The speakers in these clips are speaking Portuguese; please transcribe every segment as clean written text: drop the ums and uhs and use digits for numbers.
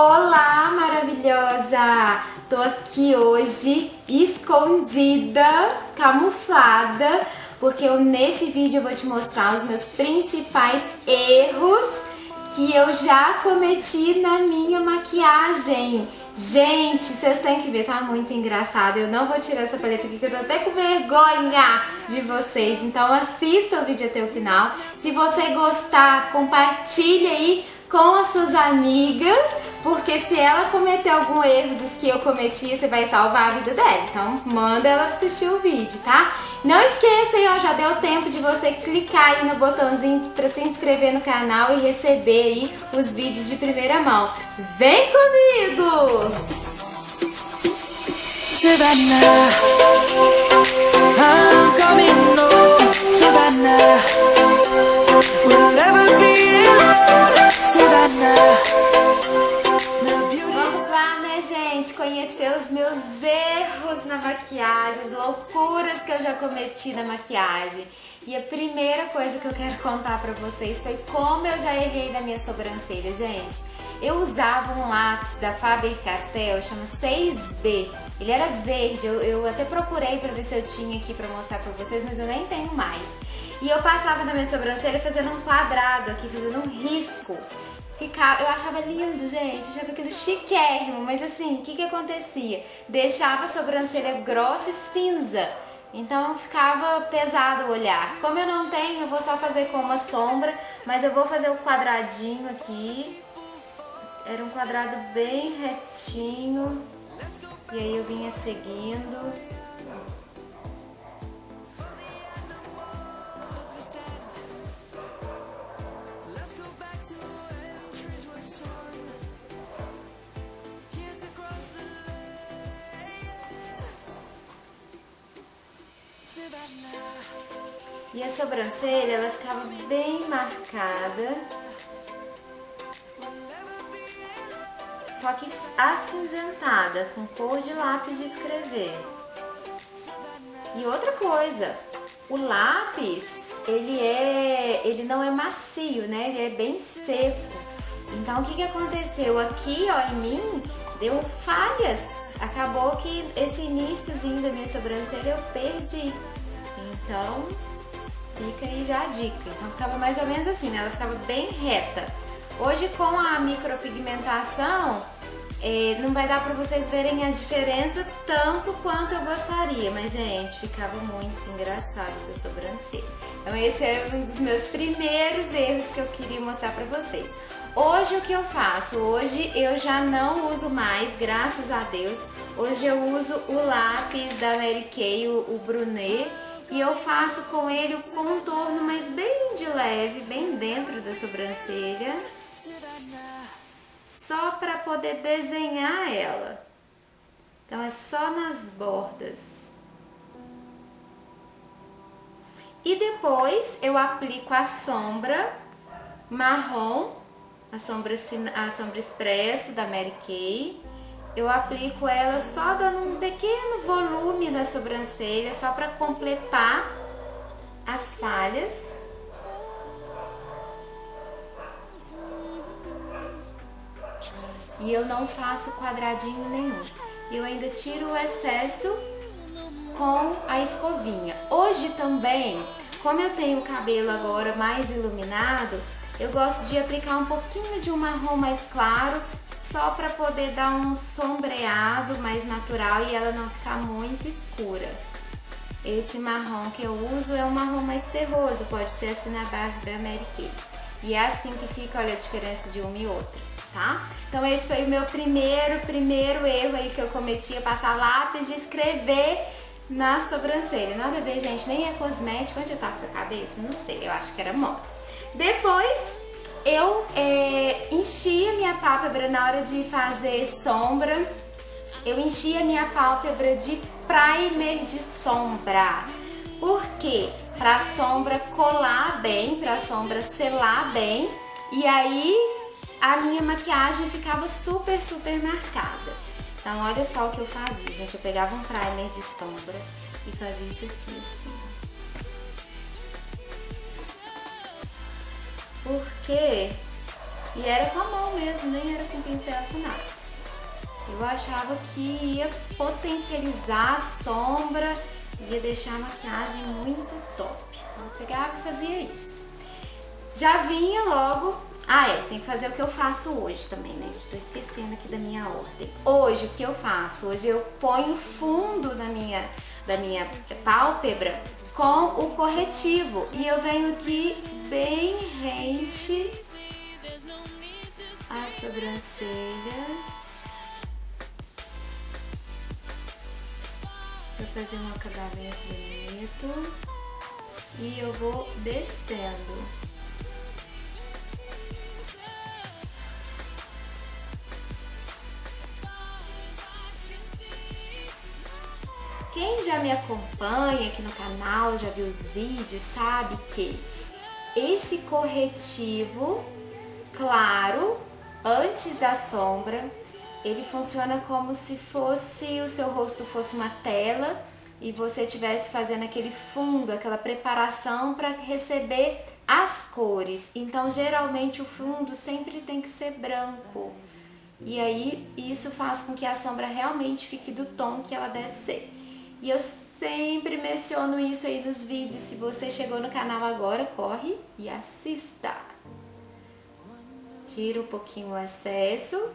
Olá, maravilhosa! Tô aqui hoje escondida, camuflada, porque nesse vídeo eu vou te mostrar os meus principais erros que eu já cometi na minha maquiagem. Gente, vocês têm que ver, tá muito engraçado. Eu não vou tirar essa paleta aqui que eu tô até com vergonha de vocês. Então assista o vídeo até o final. Se você gostar, compartilha aí com as suas amigas, porque se ela cometer algum erro dos que eu cometi, você vai salvar a vida dela. Então manda ela assistir o vídeo, tá? Não esqueça aí, ó, já deu tempo de você clicar aí no botãozinho pra se inscrever no canal e receber aí os vídeos de primeira mão. Vem comigo! Savannah, I'm coming home. Savannah, we'll never be alone. Savannah. Vamos lá, né, gente? Conhecer os meus erros na maquiagem, as loucuras que eu já cometi na maquiagem. E a primeira coisa que eu quero contar pra vocês foi como eu já errei na minha sobrancelha, gente. Eu usava um lápis da Faber-Castell, chama 6B. Ele era verde, eu até procurei pra ver se eu tinha aqui pra mostrar pra vocês, mas eu nem tenho mais. E eu passava na minha sobrancelha fazendo um quadrado aqui, fazendo um risco. Eu achava lindo, gente, eu achava aquilo chiquérrimo, mas assim, o que acontecia? Deixava a sobrancelha grossa e cinza, então ficava pesado o olhar. Como eu não tenho, eu vou só fazer com uma sombra, mas eu vou fazer o quadradinho aqui. Era um quadrado bem retinho, e aí eu vinha seguindo. E a sobrancelha, ela ficava bem marcada, só que acinzentada, com cor de lápis de escrever. E outra coisa, o lápis, ele não é macio, né? Ele é bem seco. Então o que aconteceu? Aqui, ó, em mim, deu falhas. Acabou que esse iniciozinho da minha sobrancelha eu perdi. Então, fica aí já a dica. Então ficava mais ou menos assim, né? Ela ficava bem reta. Hoje com a micropigmentação, não vai dar pra vocês verem a diferença tanto quanto eu gostaria. Mas, gente, ficava muito engraçado essa sobrancelha. Então esse é um dos meus primeiros erros que eu queria mostrar pra vocês. Hoje o que eu faço? Hoje eu já não uso mais, graças a Deus. Hoje eu uso o lápis da Mary Kay, o Brunet. E eu faço com ele o contorno, mas bem de leve, bem dentro da sobrancelha. Só para poder desenhar ela. Então é só nas bordas. E depois eu aplico a sombra marrom, a sombra Expresso da Mary Kay. Eu aplico ela só dando um pequeno volume na sobrancelha, só para completar as falhas. E eu não faço quadradinho nenhum. Eu ainda tiro o excesso com a escovinha. Hoje também, como eu tenho o cabelo agora mais iluminado, eu gosto de aplicar um pouquinho de um marrom mais claro, só para poder dar um sombreado mais natural e ela não ficar muito escura. Esse marrom que eu uso é um marrom mais terroso, pode ser assim na barra da Mary Kay. E é assim que fica, olha a diferença de uma e outra, tá? Então esse foi o meu primeiro erro aí que eu cometi, é passar lápis de escrever na sobrancelha. Nada a ver, gente, nem é cosmético. Onde eu tava com a cabeça? Não sei, eu acho que era moda. Depois eu enchi a minha pálpebra na hora de fazer sombra. Eu enchi a minha pálpebra de primer de sombra. Por quê? Pra sombra colar bem, pra sombra selar bem. E aí a minha maquiagem ficava super marcada. Então olha só o que eu fazia, gente. Eu pegava um primer de sombra e fazia isso aqui assim. Porque E era com a mão mesmo, nem era com pincel com nada. Eu achava que ia potencializar a sombra, ia deixar a maquiagem muito top. Então eu pegava e fazia isso. Já vinha logo... tem que fazer o que eu faço hoje também, né? Estou esquecendo aqui da minha ordem. Hoje, o que eu faço? Hoje eu ponho o fundo da minha pálpebra com o corretivo. E eu venho aqui bem rente a sobrancelha para fazer um acabamento bonito. E eu vou descendo. Quem já me acompanha aqui no canal, já viu os vídeos, sabe que esse corretivo claro, antes da sombra, ele funciona como se fosse, o seu rosto fosse uma tela e você estivesse fazendo aquele fundo, aquela preparação para receber as cores. Então, geralmente o fundo sempre tem que ser branco. E aí, isso faz com que a sombra realmente fique do tom que ela deve ser. E eu sempre menciono isso aí nos vídeos. Se você chegou no canal agora, corre e assista. Tira um pouquinho o excesso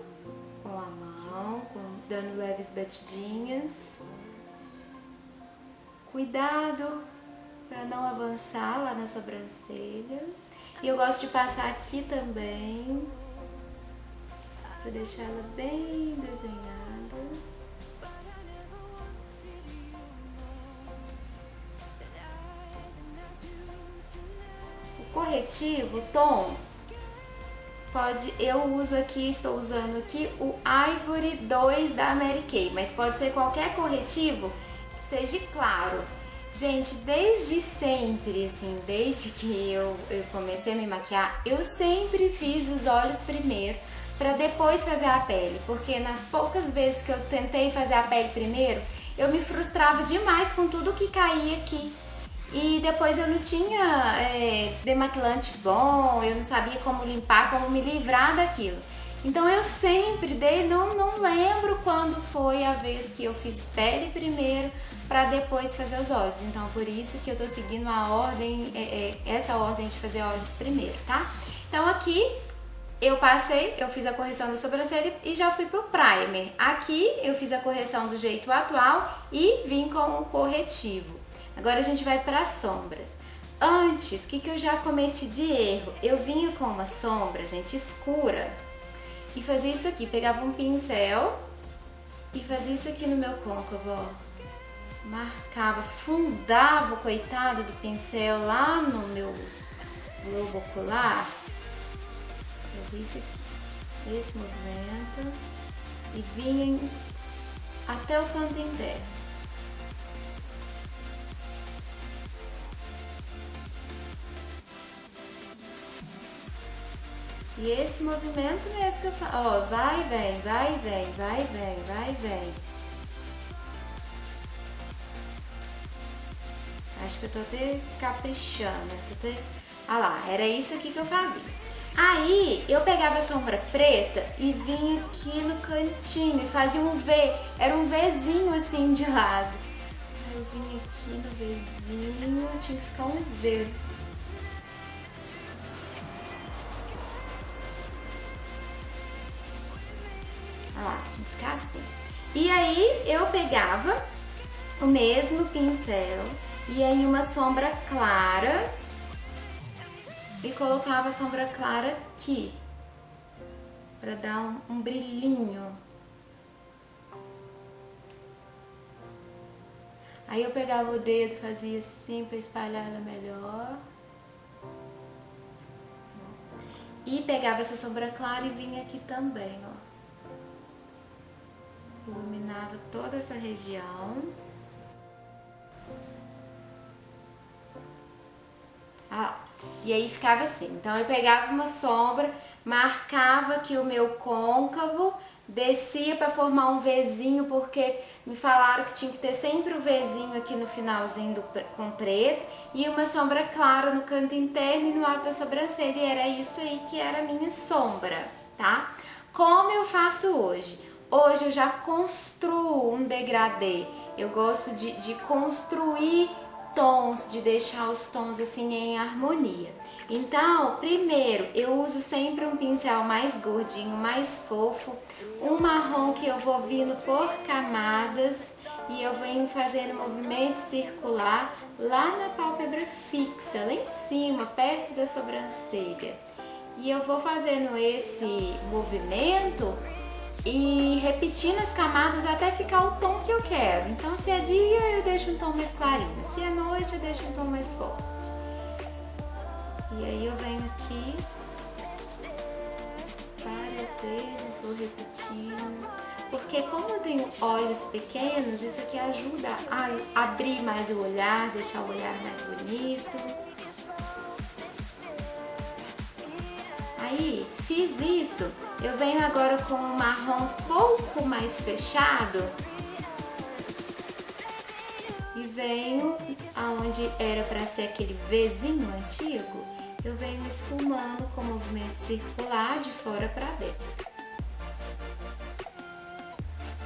com a mão, dando leves batidinhas. Cuidado para não avançar lá na sobrancelha. E eu gosto de passar aqui também, para deixar ela bem desenhada. Corretivo, tom, eu uso aqui, estou usando aqui o Ivory 2 da Mary Kay, mas pode ser qualquer corretivo, seja claro. Gente, desde sempre, assim, desde que eu comecei a me maquiar, eu sempre fiz os olhos primeiro, para depois fazer a pele, porque nas poucas vezes que eu tentei fazer a pele primeiro, eu me frustrava demais com tudo que caía aqui. E depois eu não tinha demaquilante bom, eu não sabia como limpar, como me livrar daquilo. Então eu sempre não lembro quando foi a vez que eu fiz pele primeiro para depois fazer os olhos. Então por isso que eu tô seguindo a ordem, essa ordem de fazer olhos primeiro, tá? Então aqui eu fiz a correção da sobrancelha e já fui pro primer. Aqui eu fiz a correção do jeito atual e vim com o corretivo. Agora a gente vai para as sombras. Antes, o que eu já cometi de erro? Eu vinha com uma sombra, gente, escura e fazia isso aqui. Pegava um pincel e fazia isso aqui no meu côncavo, ó. Marcava, fundava o coitado do pincel lá no meu globo ocular. Fazia isso aqui, esse movimento, e vinha até o canto interno. E esse movimento mesmo que eu faço, ó, vai, vem, vai, vem, vai, vem, vai, vem. Acho que eu tô até caprichando, ah lá, era isso aqui que eu fazia. Aí, eu pegava a sombra preta e vinha aqui no cantinho e fazia um V, era um Vzinho assim de lado. Aí eu vinha aqui no Vzinho, tinha que ficar um V. Lá, tinha que ficar assim. E aí eu pegava o mesmo pincel e aí uma sombra clara e colocava a sombra clara aqui para dar um brilhinho. Aí eu pegava o dedo, fazia assim para espalhar ela melhor. E pegava essa sombra clara e vinha aqui também, ó. Iluminava toda essa região. E aí ficava assim. Então eu pegava uma sombra, marcava aqui o meu côncavo, descia para formar um Vzinho, porque me falaram que tinha que ter sempre um Vzinho aqui no finalzinho com preto e uma sombra clara no canto interno e no alto da sobrancelha, e era isso aí que era a minha sombra, tá? Como eu faço hoje? Hoje eu já construo um degradê, eu gosto de construir tons, de deixar os tons assim em harmonia. Então, primeiro, eu uso sempre um pincel mais gordinho, mais fofo, um marrom que eu vou vindo por camadas e eu venho fazendo movimento circular lá na pálpebra fixa, lá em cima, perto da sobrancelha. E eu vou fazendo esse movimento e repetindo as camadas até ficar o tom que eu quero. Então, se é dia, eu deixo um tom mais clarinho. Se é noite, eu deixo um tom mais forte. E aí eu venho aqui várias vezes, vou repetindo. Porque como eu tenho olhos pequenos, isso aqui ajuda a abrir mais o olhar, deixar o olhar mais bonito. Aí, fiz isso, eu venho agora com um marrom um pouco mais fechado e venho aonde era para ser aquele Vzinho antigo, eu venho esfumando com movimento circular de fora para dentro.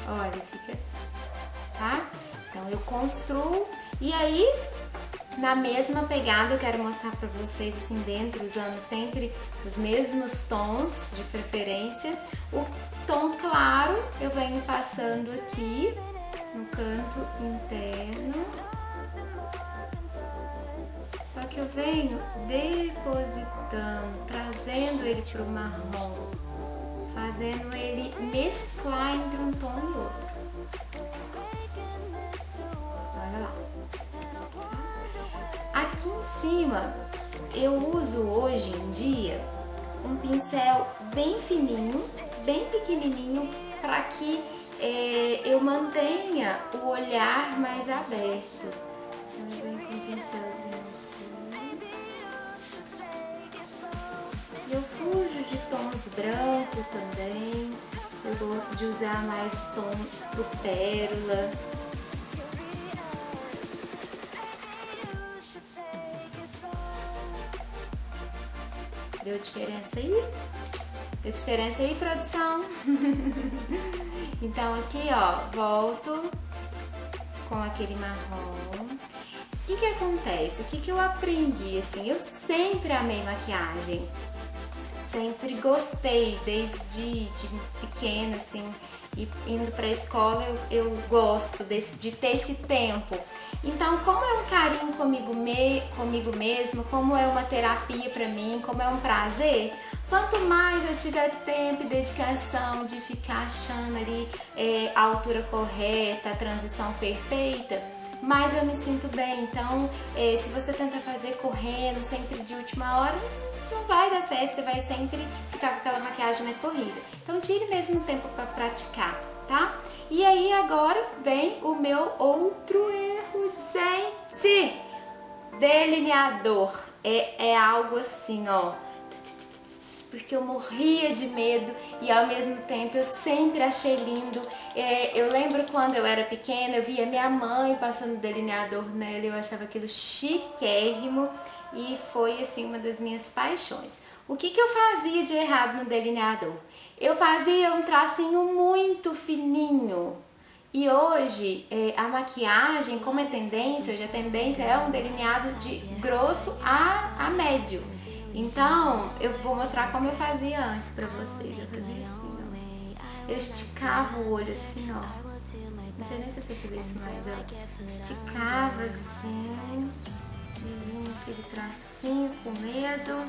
Olha, fica assim, tá? Então eu construo e aí na mesma pegada eu quero mostrar pra vocês assim dentro, usando sempre os mesmos tons de preferência. O tom claro eu venho passando aqui no canto interno, só que eu venho depositando, trazendo ele pro marrom, fazendo ele mesclar entre um tom e outro. Olha lá. Aqui em cima eu uso hoje em dia um pincel bem fininho, bem pequenininho, para que eu mantenha o olhar mais aberto. Então eu venho com um pincelzinho aqui. Eu fujo de tons brancos também. Eu gosto de usar mais tons pro pérola. Deu diferença aí? Deu diferença aí, produção? Então aqui, ó, volto com aquele marrom. O que acontece? O que eu aprendi, assim? Eu sempre amei maquiagem. Sempre gostei, desde pequena, assim, e indo pra escola eu gosto de ter esse tempo. Então, como é um carinho comigo mesmo, como é uma terapia pra mim, como é um prazer, quanto mais eu tiver tempo e dedicação de ficar achando ali a altura correta, a transição perfeita, mais eu me sinto bem. Então, se você tenta fazer correndo, sempre de última hora, não vai dar certo, você vai sempre ficar com aquela maquiagem mais corrida. Então tire mesmo um tempo para praticar, tá? E aí agora vem o meu outro erro, gente! Delineador. É algo assim, ó, porque eu morria de medo e ao mesmo tempo eu sempre achei lindo. Eu lembro quando eu era pequena, eu via minha mãe passando delineador nela e eu achava aquilo chiquérrimo e foi assim uma das minhas paixões. O que eu fazia de errado no delineador? Eu fazia um tracinho muito fininho. E hoje a maquiagem, como é tendência, hoje a tendência é um delineado de grosso a médio. Então, eu vou mostrar como eu fazia antes pra vocês. Eu fazia assim, ó. Eu esticava o olho assim, ó. Não sei nem se eu sei fazer isso mais, ó. Esticava assim. E vinha aquele tracinho com medo.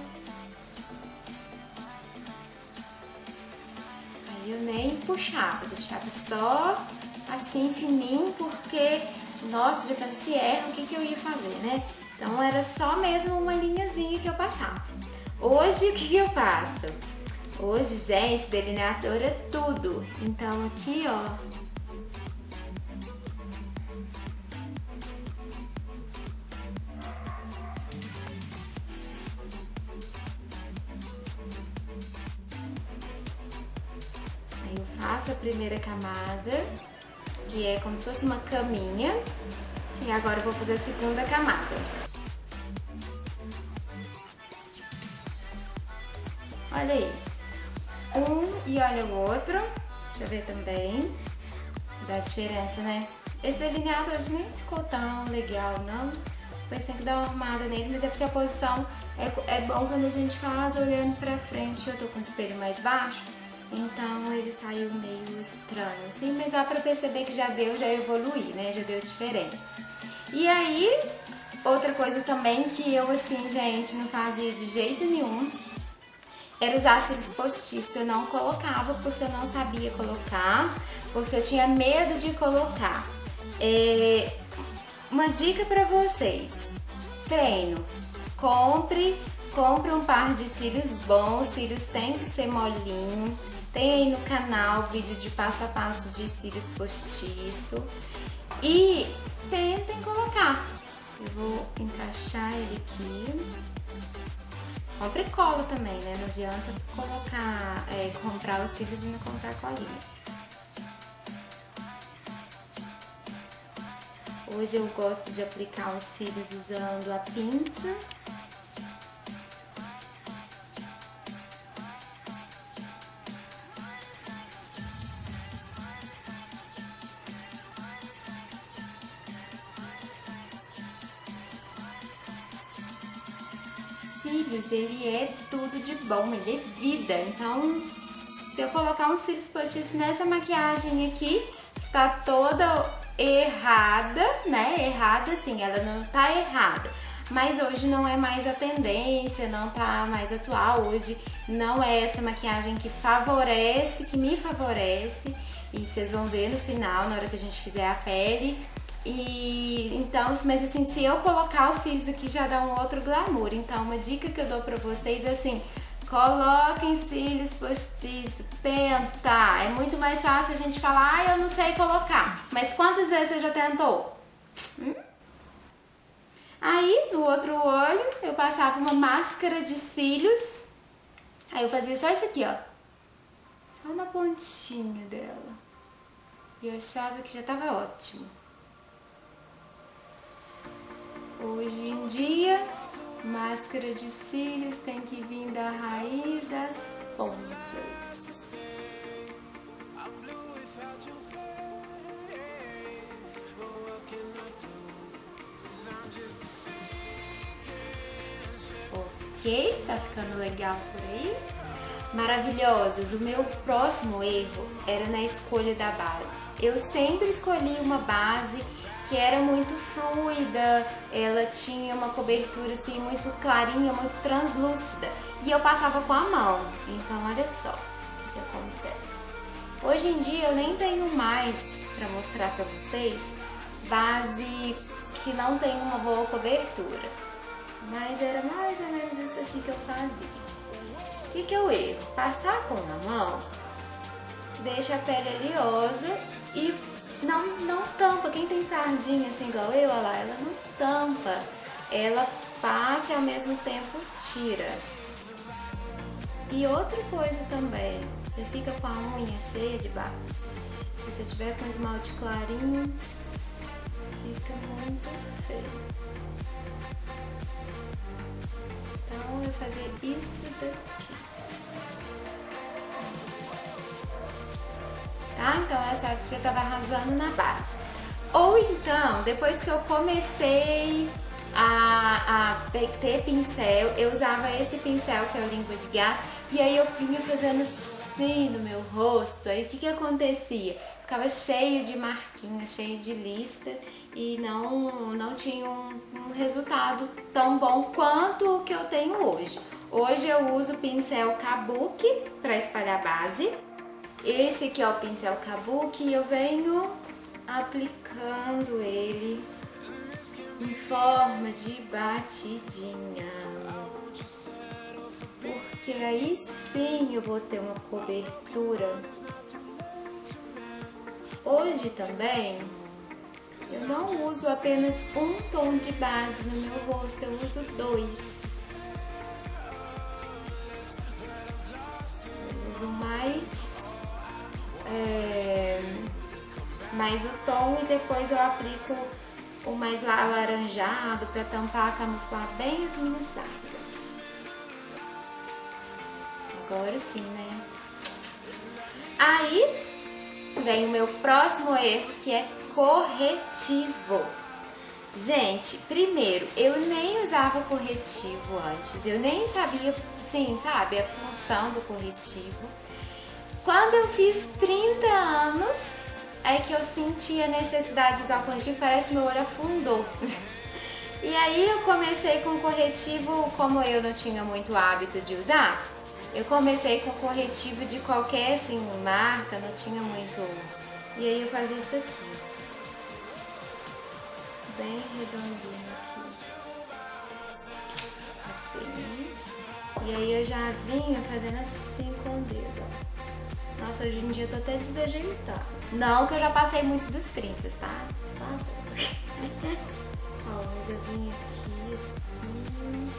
Aí eu nem puxava, deixava só assim fininho, porque, nossa, já pensei, se erra, o que eu ia fazer, né? Então era só mesmo uma linhazinha que eu passava. Hoje o que eu faço? Hoje, gente, delineador é tudo. Então aqui, ó, aí eu Faço a primeira camada, que é como se fosse uma caminha. E agora eu vou fazer a segunda camada. Olha aí. Um e olha o outro. Deixa eu ver também. Dá diferença, né? Esse delineado hoje nem ficou tão legal, não. Depois tem que dar uma arrumada nele, mas é porque a posição é bom quando a gente faz olhando pra frente. Eu tô com o espelho mais baixo, então ele saiu meio estranho, assim. Mas dá pra perceber que já evoluiu, né? Já deu diferença. E aí, outra coisa também que eu, assim, gente, não fazia de jeito nenhum, era usar cílios postiços. Eu não colocava porque eu não sabia colocar, porque eu tinha medo de colocar. Uma dica pra vocês: treino, compre um par de cílios bons. Cílios tem que ser molinho. Tem aí no canal vídeo de passo a passo de cílios postiço e tentem colocar. Eu vou encaixar ele aqui. Compre cola também, né? Não adianta comprar os cílios e não comprar colinha. Hoje eu gosto de aplicar os cílios usando a pinça. Cílios, ele é tudo de bom, ele é vida. Então, se eu colocar um cílios postiço nessa maquiagem aqui, tá toda errada, né? Errada sim, ela não tá errada, mas hoje não é mais a tendência, não tá mais atual. Hoje não é essa maquiagem que me favorece, e vocês vão ver no final, na hora que a gente fizer a pele. E então, mas assim, se eu colocar os cílios aqui já dá um outro glamour. Então, uma dica que eu dou pra vocês é assim: coloquem cílios postiços, tenta. É muito mais fácil a gente falar, eu não sei colocar. Mas quantas vezes você já tentou? Aí, no outro olho, eu passava uma máscara de cílios. Aí eu fazia só isso aqui, ó. Só uma pontinha dela. E eu achava que já tava ótimo. Hoje em dia, máscara de cílios tem que vir da raiz das pontas. Ok, tá ficando legal por aí? Maravilhosas! O meu próximo erro era na escolha da base. Eu sempre escolhi uma base que era muito fluida, ela tinha uma cobertura assim muito clarinha, muito translúcida, e eu passava com a mão. Então olha só o que acontece. Hoje em dia eu nem tenho mais para mostrar para vocês base que não tem uma boa cobertura, mas era mais ou menos isso aqui que eu fazia. O que eu erro? Passar com a mão deixa a pele oleosa e não tampa. Quem tem sardinha assim igual eu, olha lá, ela não tampa, ela passa e ao mesmo tempo tira. E outra coisa também, você fica com a unha cheia de base. Se você tiver com esmalte clarinho, fica muito feio. Então eu vou fazer isso daqui. Tá? Então eu achava que você estava arrasando na base. Ou então, depois que eu comecei a ter pincel, eu usava esse pincel que é o língua de gato, e aí eu vinha fazendo assim no meu rosto. Aí o que acontecia? Ficava cheio de marquinhas, cheio de lista, e não tinha um resultado tão bom quanto o que eu tenho hoje. Hoje eu uso o pincel Kabuki para espalhar base. Esse aqui é o pincel Kabuki e eu venho aplicando ele em forma de batidinha, porque aí sim eu vou ter uma cobertura. Hoje também eu não uso apenas um tom de base no meu rosto, eu uso dois. Eu uso mais mais o tom e depois eu aplico o mais alaranjado para tampar, camuflar bem as minhas sardas. Agora sim, né? Aí vem o meu próximo erro, que é corretivo. Gente, primeiro, eu nem usava corretivo antes, eu nem sabia, sim, sabe, a função do corretivo. Quando eu fiz 30 anos, é que eu senti a necessidade de usar o corretivo, parece que meu olho afundou. E aí eu comecei com corretivo, como eu não tinha muito hábito de usar, eu comecei com corretivo de qualquer, assim, marca, não tinha muito. E aí eu fazia isso aqui. Bem redondinho aqui. Assim. E aí eu já vinha fazendo assim com o dedo, ó. Nossa, hoje em dia eu tô até desajeitando. Não que eu já passei muito dos 30, tá? Ó, mas eu vim aqui assim.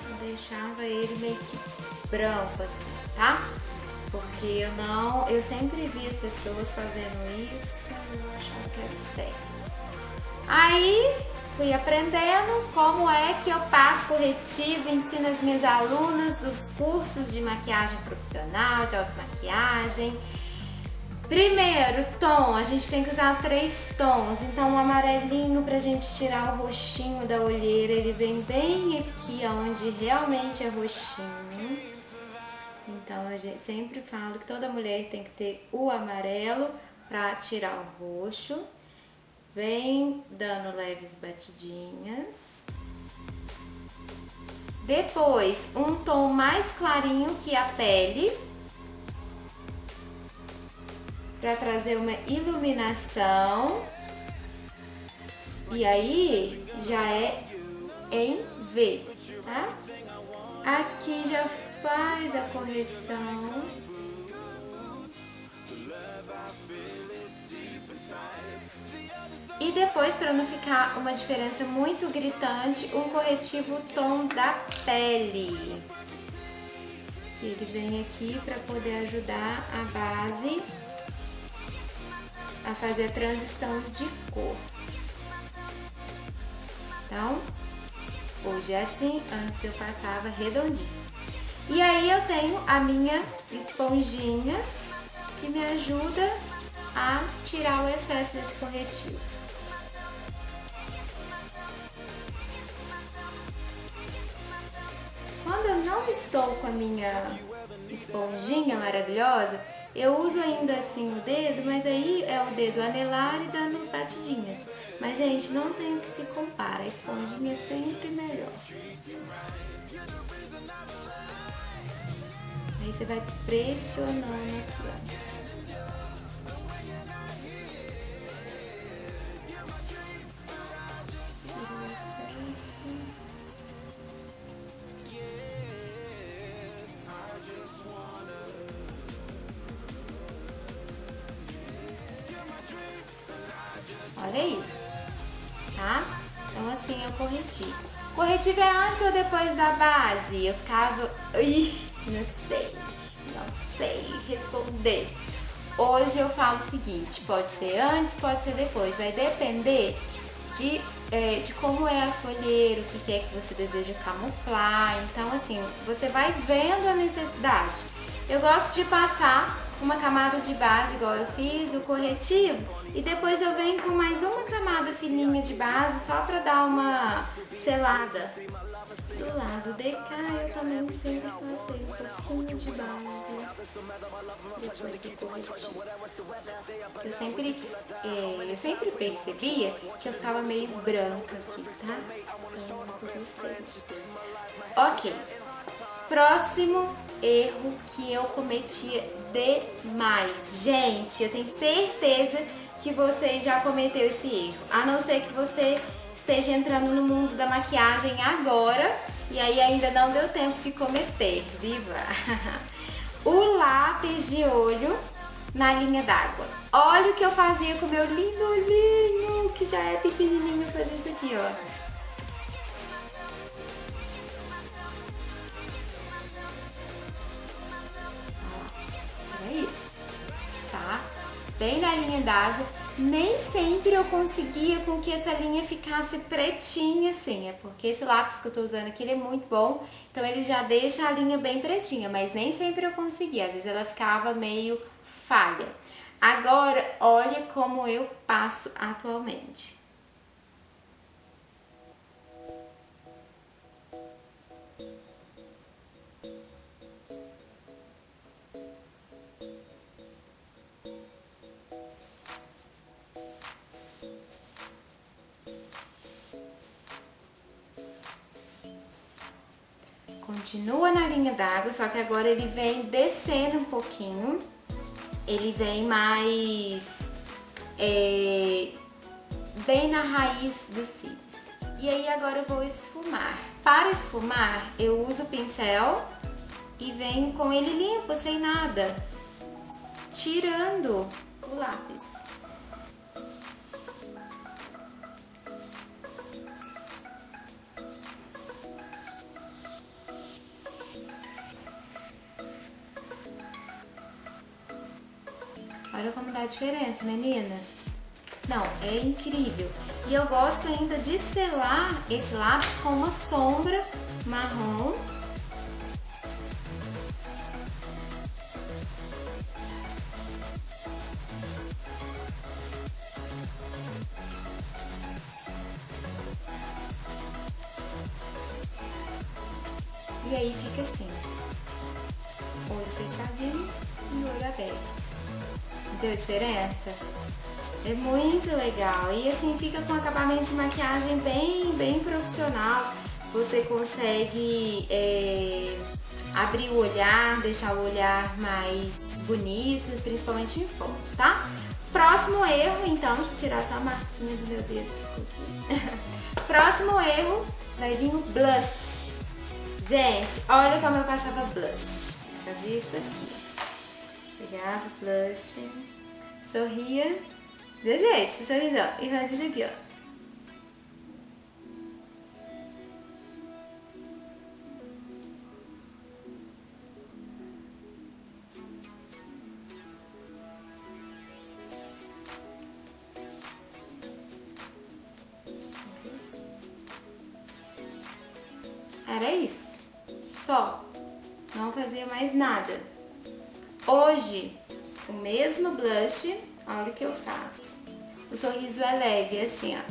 Eu deixava ele meio que branco assim, tá? Porque eu sempre vi as pessoas fazendo isso, eu achava que era certo. Aí fui aprendendo como é que eu passo corretivo, ensino as minhas alunas dos cursos de maquiagem profissional, de automaquiagem. Primeiro tom, a gente tem que usar 3 tons, então o amarelinho pra gente tirar o roxinho da olheira, ele vem bem aqui onde realmente é roxinho. Então eu sempre falo que toda mulher tem que ter o amarelo pra tirar o roxo. Vem dando leves batidinhas. Depois, um tom mais clarinho que a pele, para trazer uma iluminação. E aí, já é em V, tá? Aqui já faz a correção. E depois, para não ficar uma diferença muito gritante, um corretivo tom da pele. Ele vem aqui para poder ajudar a base a fazer a transição de cor. Então, hoje é assim, antes eu passava redondinho. E aí eu tenho a minha esponjinha que me ajuda a tirar o excesso desse corretivo. Quando eu não estou com a minha esponjinha maravilhosa, eu uso ainda assim o dedo, mas aí é o dedo anelar e dando batidinhas. Mas, gente, não tem o que se compara, a esponjinha é sempre melhor. Aí você vai pressionando aqui, ó. Olha isso, tá? Então assim é o corretivo. Corretivo é antes ou depois da base? Eu ficava... não sei responder. Hoje eu falo o seguinte, pode ser antes, pode ser depois. Vai depender de como é a sua olheira, o que é que você deseja camuflar. Então assim, você vai vendo a necessidade. Eu gosto de passar uma camada de base, igual eu fiz, o corretivo, e depois eu venho com mais uma camada fininha de base, só pra dar uma selada. Do lado de cá eu também sempre passei um pouquinho de base, depois do corretivo. Eu sempre percebia que eu ficava meio branca aqui, tá? Então eu gostei. Ok. Próximo erro que eu cometia demais. Gente, eu tenho certeza que você já cometeu esse erro. A não ser que você esteja entrando no mundo da maquiagem agora e aí ainda não deu tempo de cometer. Viva! O lápis de olho na linha d'água. Olha o que eu fazia com o meu lindo olhinho, que já é pequenininho, fazer isso aqui, ó. bem na linha d'água. Nem sempre eu conseguia com que essa linha ficasse pretinha assim, é porque esse lápis que eu tô usando aqui, ele é muito bom, então ele já deixa a linha bem pretinha, mas nem sempre eu conseguia, às vezes ela ficava meio falha. Agora, olha como eu passo atualmente. Continua na linha d'água, só que agora ele vem descendo um pouquinho. Ele vem mais bem na raiz dos cílios. E aí agora eu vou esfumar. Para esfumar, eu uso o pincel e venho com ele limpo, sem nada, tirando o lápis. Olha como dá a diferença, meninas. Não, é incrível. E eu gosto ainda de selar esse lápis com uma sombra marrom. E aí fica assim, olho fechadinho e olho aberto. Deu diferença? É muito legal. E assim fica com acabamento de maquiagem bem profissional. Você consegue abrir o olhar, deixar o olhar mais bonito, principalmente em foto, tá? Próximo erro, então, deixa eu tirar essa marquinha do meu dedo. Próximo erro, vai vir o blush. Gente, olha como eu passava blush. Fazia isso aqui. Pegava o blush, sorria, desse jeito, esse sorrisão, e fazia isso aqui, ó. Era isso, só, não fazia mais nada. Hoje, o mesmo blush, olha o que eu faço. O sorriso é leve, assim, ó.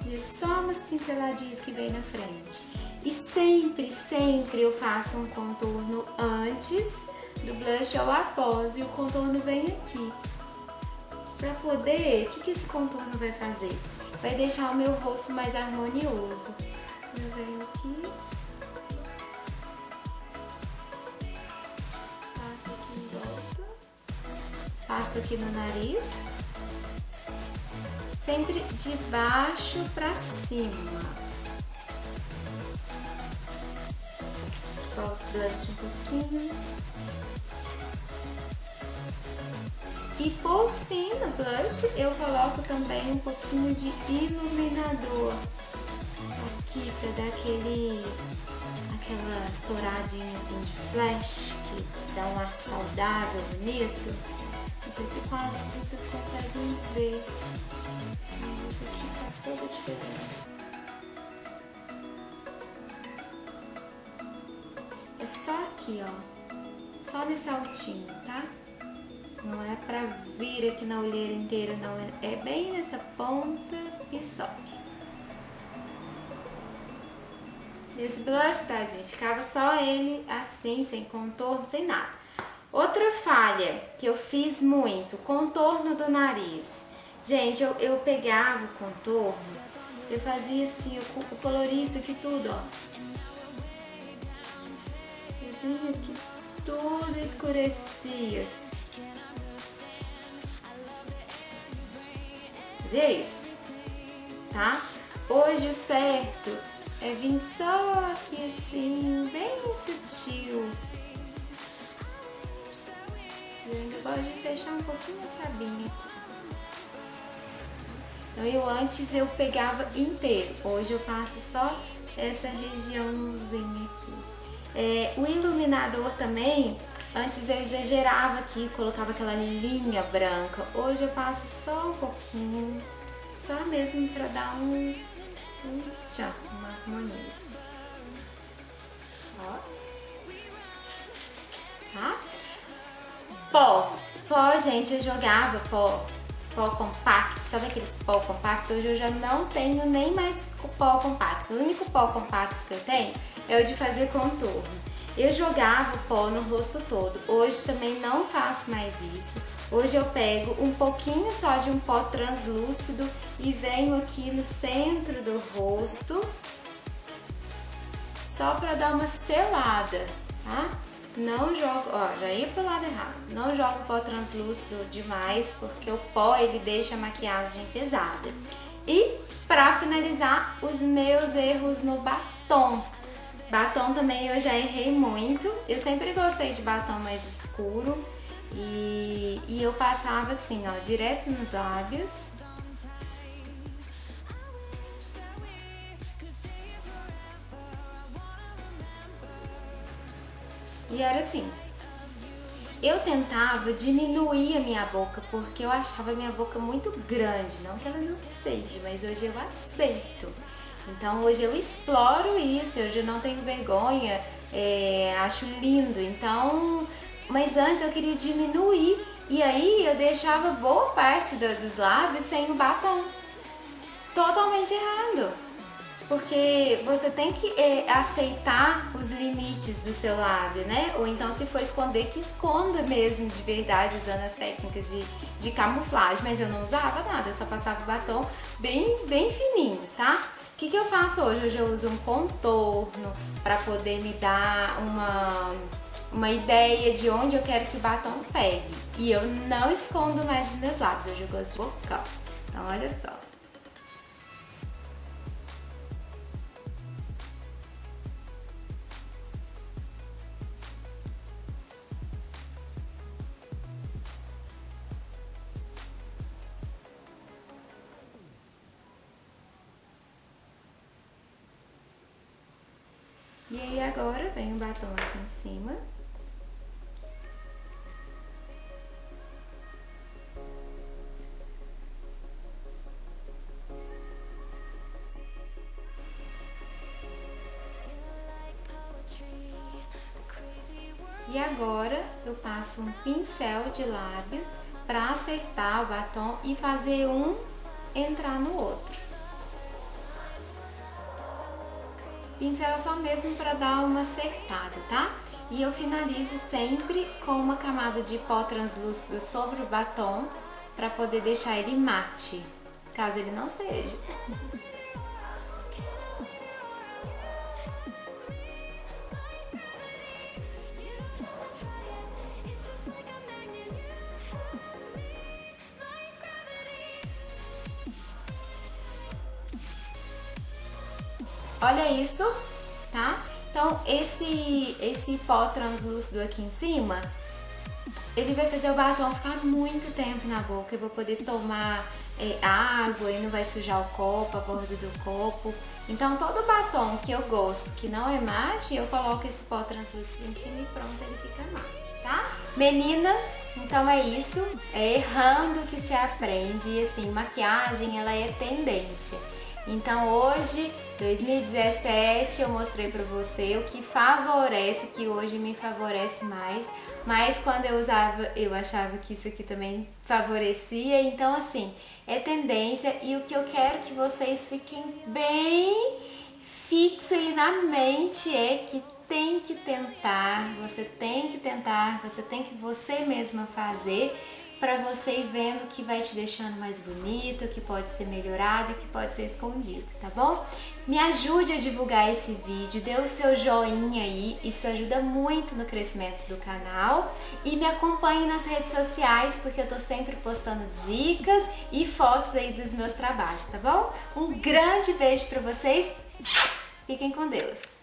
E é só umas pinceladinhas que vem na frente. E sempre eu faço um contorno antes do blush ou após, e o contorno vem aqui. Pra poder, o que esse contorno vai fazer? Vai deixar o meu rosto mais harmonioso. Eu venho aqui, passo aqui em volta, passo aqui no nariz, sempre de baixo pra cima. Volto o blush um pouquinho. E por fim, no blush, eu coloco também um pouquinho de iluminador aqui pra dar aquela estouradinha assim de flash, que dá um ar saudável, bonito. Não sei se vocês conseguem ver, mas isso aqui faz toda a diferença. É só aqui, ó, só nesse altinho, tá? Não é pra vir aqui na olheira inteira, não. É bem nessa ponta e sobe. Esse blush, tadinho, ficava só ele assim, sem contorno, sem nada. Outra falha que eu fiz muito, contorno do nariz. Gente, eu pegava o contorno, eu fazia assim, eu coloria isso aqui tudo, ó. Eu vinha aqui, tudo escurecia. É isso, tá? Hoje o certo é vir só aqui assim, bem sutil. Eu ainda gosto de fechar um pouquinho essa abinha aqui. Então antes eu pegava inteiro, hoje eu faço só essa regiãozinha aqui. O iluminador também, antes eu exagerava aqui, colocava aquela linha branca. Hoje eu passo só um pouquinho, só mesmo para dar uma harmonia. Ó. Tá? Pó, gente, eu jogava pó compacto, sabe aqueles pó compacto? Hoje eu já não tenho nem mais pó compacto. O único pó compacto que eu tenho é o de fazer contorno. Eu jogava pó no rosto todo. Hoje também não faço mais isso. Hoje eu pego um pouquinho só de um pó translúcido e venho aqui no centro do rosto, só pra dar uma selada, tá? Não jogo, ó, já ia pro lado errado. Não jogo pó translúcido demais, porque o pó ele deixa a maquiagem pesada. E pra finalizar, os meus erros no batom. Batom também eu já errei muito. Eu sempre gostei de batom mais escuro. E eu passava assim, ó, direto nos lábios. E era assim. Eu tentava diminuir a minha boca, porque eu achava a minha boca muito grande. Não que ela não seja, mas hoje eu aceito. Então hoje eu exploro isso, hoje eu não tenho vergonha, acho lindo. Então, mas antes eu queria diminuir e aí eu deixava boa parte dos lábios sem o batom. Totalmente errado. Porque você tem que aceitar os limites do seu lábio, né? Ou então, se for esconder, que esconda mesmo de verdade, usando as técnicas de camuflagem. Mas eu não usava nada, eu só passava o batom bem fininho, tá? O que eu faço hoje? Hoje eu uso um contorno para poder me dar uma ideia de onde eu quero que o batom pegue. E eu não escondo mais os meus lábios, hoje eu gosto de bocal. Então, olha só. E aí agora vem o batom aqui em cima. E agora eu passo um pincel de lábios para acertar o batom e fazer um entrar no outro. Pincel é só mesmo para dar uma acertada, tá? E eu finalizo sempre com uma camada de pó translúcido sobre o batom para poder deixar ele mate, caso ele não seja. Olha isso, tá? Então esse pó translúcido aqui em cima, ele vai fazer o batom ficar muito tempo na boca. Eu vou poder tomar água e não vai sujar o copo, a borda do copo. Então todo batom que eu gosto, que não é mate, eu coloco esse pó translúcido em cima e pronto, ele fica mate, tá? Meninas, então é isso. É errando que se aprende. E assim, maquiagem, ela é tendência. Então hoje, 2017, eu mostrei pra você o que favorece, o que hoje me favorece mais. Mas quando eu usava, eu achava que isso aqui também favorecia. Então assim, é tendência e o que eu quero que vocês fiquem bem fixo aí na mente é que tem que tentar, você tem que você mesma fazer, para você ir vendo o que vai te deixando mais bonito, o que pode ser melhorado e o que pode ser escondido, tá bom? Me ajude a divulgar esse vídeo, dê o seu joinha aí, isso ajuda muito no crescimento do canal. E me acompanhe nas redes sociais, porque eu tô sempre postando dicas e fotos aí dos meus trabalhos, tá bom? Um grande beijo para vocês, fiquem com Deus!